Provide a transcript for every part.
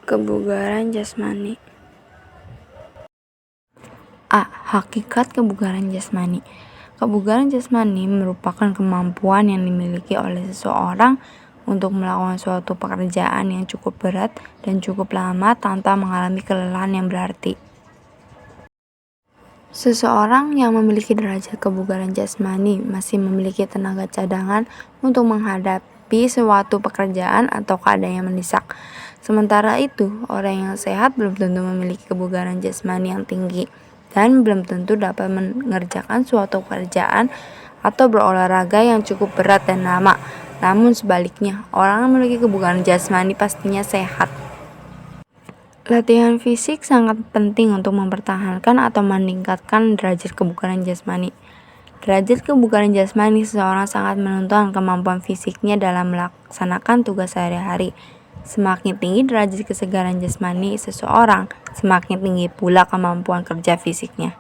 Kebugaran jasmani. A. Hakikat kebugaran jasmani. Kebugaran jasmani merupakan kemampuan yang dimiliki oleh seseorang untuk melakukan suatu pekerjaan yang cukup berat dan cukup lama tanpa mengalami kelelahan yang berarti. Seseorang yang memiliki derajat kebugaran jasmani masih memiliki tenaga cadangan untuk menghadapi suatu pekerjaan atau keadaan yang mendesak. Sementara itu, orang yang sehat belum tentu memiliki kebugaran jasmani yang tinggi dan belum tentu dapat mengerjakan suatu pekerjaan atau berolahraga yang cukup berat dan lama. Namun sebaliknya, orang yang memiliki kebugaran jasmani pastinya sehat. Latihan fisik sangat penting untuk mempertahankan atau meningkatkan derajat kebugaran jasmani. Derajat kebugaran jasmani seseorang sangat menentukan kemampuan fisiknya dalam melaksanakan tugas sehari-hari. Semakin tinggi derajat kesegaran jasmani seseorang, semakin tinggi pula kemampuan kerja fisiknya.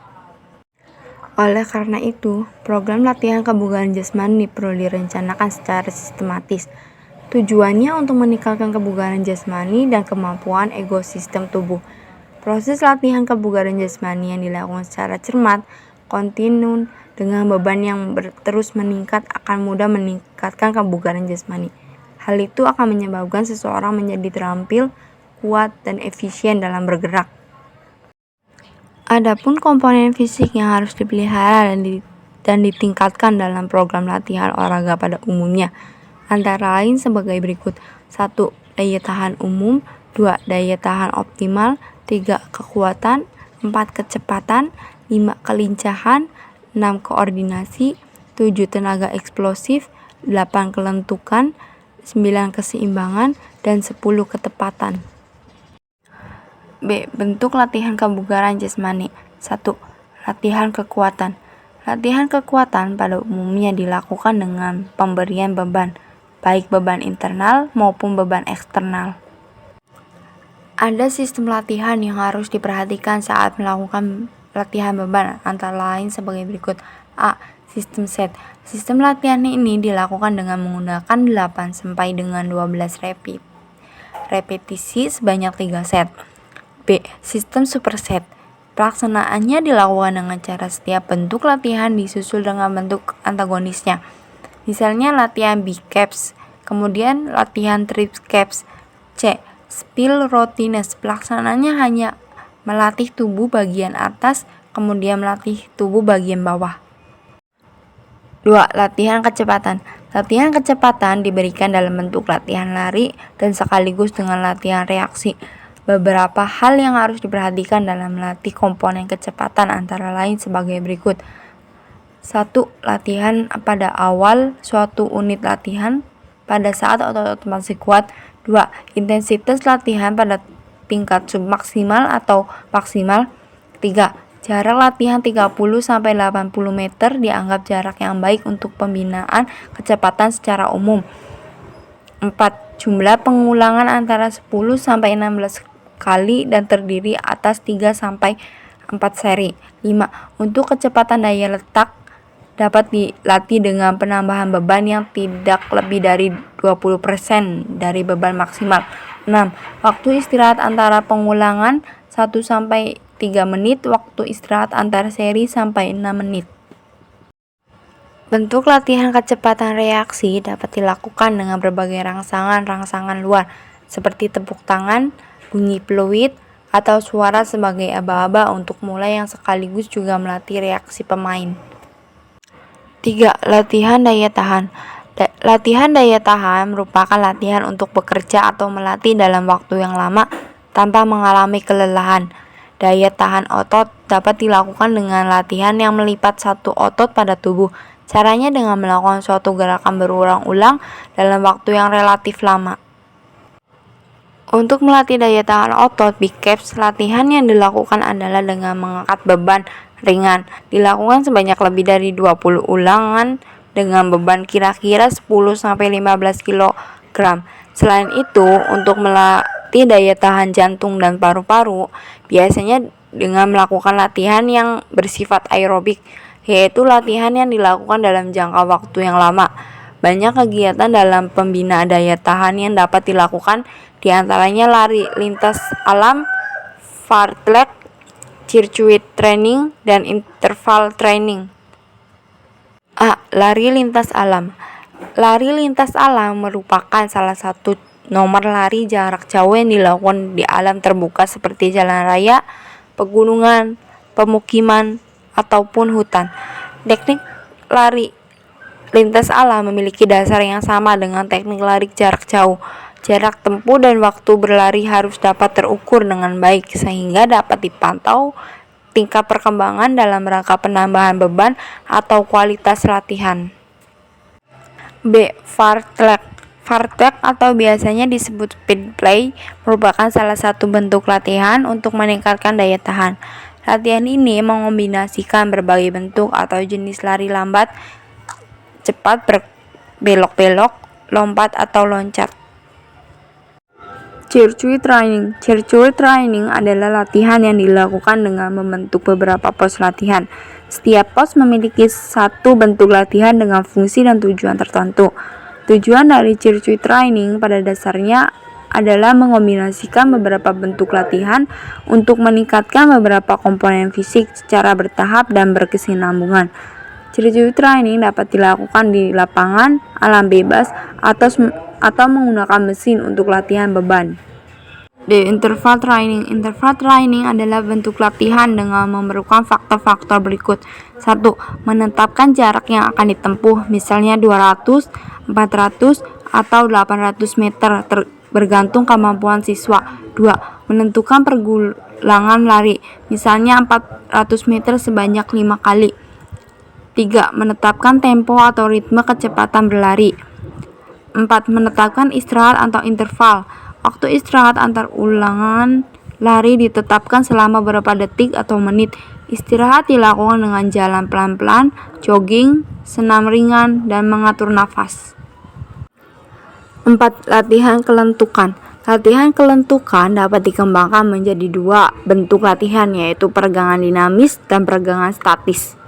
Oleh karena itu, program latihan kebugaran jasmani perlu direncanakan secara sistematis. Tujuannya untuk meningkatkan kebugaran jasmani dan kemampuan ekosistem tubuh. Proses latihan kebugaran jasmani yang dilakukan secara cermat, kontinu, dengan beban yang terus meningkat akan mudah meningkatkan kebugaran jasmani. Hal itu akan menyebabkan seseorang menjadi terampil, kuat, dan efisien dalam bergerak. Adapun komponen fisik yang harus dipelihara dan ditingkatkan dalam program latihan olahraga pada umumnya, antara lain sebagai berikut. 1. Daya tahan umum. 2. Daya tahan optimal. 3. Kekuatan. 4. Kecepatan. 5. Kelincahan. 6. Koordinasi. 7. Tenaga eksplosif. 8. Kelentukan. 9. Keseimbangan. Dan 10. Ketepatan. B. Bentuk latihan kebugaran jasmani. 1. Latihan kekuatan. Latihan kekuatan pada umumnya dilakukan dengan pemberian beban, baik beban internal maupun beban eksternal. Ada sistem latihan yang harus diperhatikan saat melakukan latihan beban, antara lain sebagai berikut. A. Sistem set. Sistem latihan ini dilakukan dengan menggunakan 8 sampai dengan 12 repetisi sebanyak 3 set. B. Sistem superset. Pelaksanaannya dilakukan dengan cara setiap bentuk latihan disusul dengan bentuk antagonisnya. Misalnya latihan biceps, kemudian latihan triceps. C. Spill routines. Pelaksanaannya hanya melatih tubuh bagian atas, kemudian melatih tubuh bagian bawah. 2. Latihan kecepatan. Latihan kecepatan diberikan dalam bentuk latihan lari dan sekaligus dengan latihan reaksi. Beberapa hal yang harus diperhatikan dalam melatih komponen kecepatan antara lain sebagai berikut. 1. Latihan pada awal suatu unit latihan pada saat otot masih kuat. 2. Intensitas latihan pada tingkat submaksimal atau maksimal. 3. Jarak latihan 30-80 meter dianggap jarak yang baik untuk pembinaan kecepatan secara umum. 4. Jumlah pengulangan antara 10-16 kali dan terdiri atas 3-4 seri. 5. Untuk kecepatan daya letak dapat dilatih dengan penambahan beban yang tidak lebih dari 20% dari beban maksimal. 6. Waktu istirahat antara pengulangan 1-3 menit, waktu istirahat antar seri sampai 6 menit. Bentuk latihan kecepatan reaksi dapat dilakukan dengan berbagai rangsangan luar, seperti tepuk tangan, bunyi peluit, atau suara sebagai aba-aba untuk mulai yang sekaligus juga melatih reaksi pemain. 3. Latihan daya tahan. Latihan daya tahan merupakan latihan untuk bekerja atau melatih dalam waktu yang lama tanpa mengalami kelelahan. Daya tahan otot dapat dilakukan dengan latihan yang melipat satu otot pada tubuh. Caranya dengan melakukan suatu gerakan berulang-ulang dalam waktu yang relatif lama. Untuk melatih daya tahan otot biceps, latihan yang dilakukan adalah dengan mengangkat beban ringan. Dilakukan sebanyak lebih dari 20 ulangan dengan beban kira-kira 10-15 kg. Selain itu, untuk melatih daya tahan jantung dan paru-paru, biasanya dengan melakukan latihan yang bersifat aerobik, yaitu latihan yang dilakukan dalam jangka waktu yang lama, Banyak kegiatan dalam pembinaan daya tahan yang dapat dilakukan, di antaranya lari lintas alam, fartlek, circuit training, dan interval training. A. Lari lintas alam. Lari lintas alam merupakan salah satu nomor lari jarak jauh yang dilakukan di alam terbuka seperti jalan raya, pegunungan, pemukiman, ataupun hutan. Teknik lari lintas alam memiliki dasar yang sama dengan teknik lari jarak jauh. Jarak tempuh dan waktu berlari harus dapat terukur dengan baik sehingga dapat dipantau tingkat perkembangan dalam rangka penambahan beban atau kualitas latihan. B. Fartlek. Fartlek atau biasanya disebut speed play merupakan salah satu bentuk latihan untuk meningkatkan daya tahan. Latihan ini mengombinasikan berbagai bentuk atau jenis lari lambat, cepat, berbelok-belok, lompat atau loncat. Circuit training. Circuit training adalah latihan yang dilakukan dengan membentuk beberapa pos latihan. Setiap pos memiliki satu bentuk latihan dengan fungsi dan tujuan tertentu. Tujuan dari circuit training pada dasarnya adalah mengombinasikan beberapa bentuk latihan untuk meningkatkan beberapa komponen fisik secara bertahap dan berkesinambungan. Circuit training dapat dilakukan di lapangan, alam bebas, atau menggunakan mesin untuk latihan beban. D. Interval training. Interval training adalah bentuk latihan dengan memerlukan faktor-faktor berikut. 1. Menetapkan jarak yang akan ditempuh, misalnya 200, 400, atau 800 meter, bergantung kemampuan siswa. 2. Menentukan pergulangan lari, misalnya 400 meter sebanyak 5 kali. 3. Menetapkan tempo atau ritme kecepatan berlari. 4. Menetapkan istirahat atau interval. Waktu istirahat antar ulangan lari ditetapkan selama beberapa detik atau menit. Istirahat dilakukan dengan jalan pelan-pelan, jogging, senam ringan, dan mengatur nafas. 4. Latihan kelentukan. Latihan kelentukan dapat dikembangkan menjadi dua bentuk latihan, yaitu peregangan dinamis dan peregangan statis.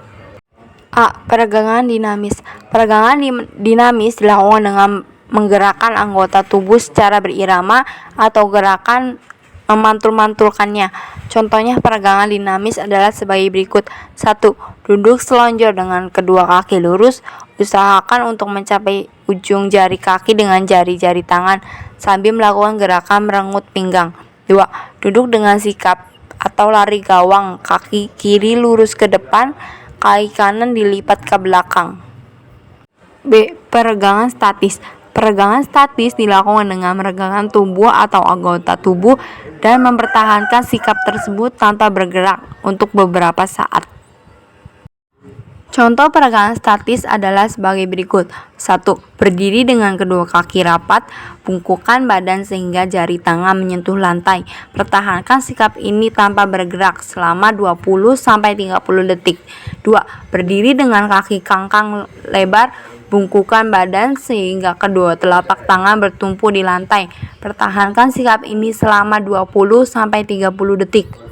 A. Peregangan dinamis. Peregangan dinamis dilakukan dengan menggerakkan anggota tubuh secara berirama atau gerakan memantul-mantulkannya. Contohnya peregangan dinamis adalah sebagai berikut. 1. Duduk selonjor dengan kedua kaki lurus. Usahakan untuk mencapai ujung jari kaki dengan jari-jari tangan sambil melakukan gerakan merengut pinggang. 2. Duduk dengan sikap atau lari gawang, kaki kiri lurus ke depan, kaki kanan dilipat ke belakang. B. Peregangan statis. Peregangan statis dilakukan dengan meregangkan tubuh atau anggota tubuh dan mempertahankan sikap tersebut tanpa bergerak untuk beberapa saat. Contoh peregangan statis adalah sebagai berikut. 1. Berdiri dengan kedua kaki rapat, bungkukkan badan sehingga jari tangan menyentuh lantai. Pertahankan sikap ini tanpa bergerak selama 20-30 detik. 2. Berdiri dengan kaki kangkang lebar, bungkukkan badan sehingga kedua telapak tangan bertumpu di lantai. Pertahankan sikap ini selama 20-30 detik.